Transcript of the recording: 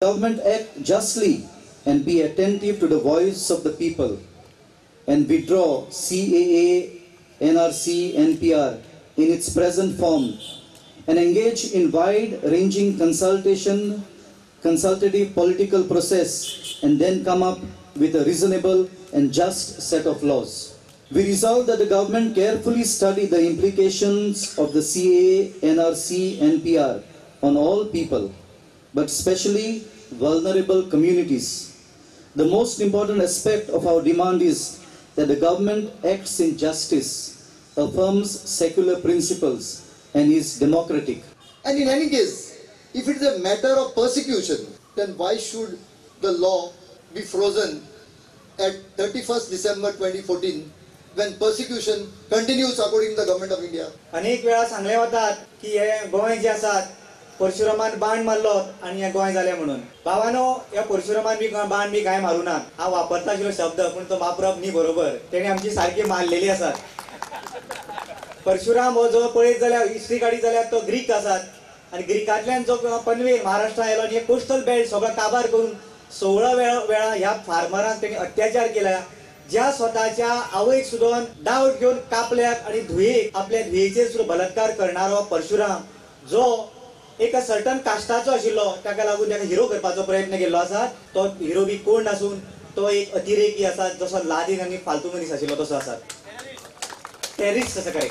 Government act justly and be attentive to the voice of the people and withdraw CAA, NRC, NPR in its present form and engage in wide-ranging consultative political process and then come up with a reasonable and just set of laws. We resolve that the government carefully study the implications of the CAA, NRC, NPR on all people, but especially vulnerable communities. The most important aspect of our demand is that the government acts in justice, affirms secular principles, and is democratic. And in any case, if it is a matter of persecution, then why should the law be frozen at 31st December 2014 when persecution continues according to the government of India? अनेक वेळा सांगले वतात की हे गोंय जे आसात परशुरामान बाण मारलो आणि हे गोंय जाले म्हणून. भावानो, या परशुरामान बी बाण बी काय मारूना. हा वापरता आशिल्लो शब्द पण तो वापरप न्ही बरोबर. तेणे आमची सारखी मारलेली आसात. परशुराम हो जो पळयत जाल्यार हिस्ट्री काडीत जाल्यार तो ग्रीक आसात आणि ग्रीकांतल्यान जो पनवेल महाराष्ट्रा आयलो आणि कोस्टल बेल्ट सगळो काबार करून 16 वेळा ह्या फार्मरांक तेणी अत्याचार केला. ज्या स्वतःच्या आवयक सुद्धा डावट घेऊन कापल्यात आणि धुयेक आपल्या धुयेचेर सुद्धा बलात्कार करणारो परशुराम जो एका सर्टन कास्टाचो आशिल्लो ताका लागून ताका हिरो करपाचो प्रयत्न केल्लो आसा. तो हिरो बी कोण आसून तो एक अतिरेकी आसा, जसो लादेन आनी फालतू मनीस आशिल्लो तसो आसा. टेररिस्ट आसा काय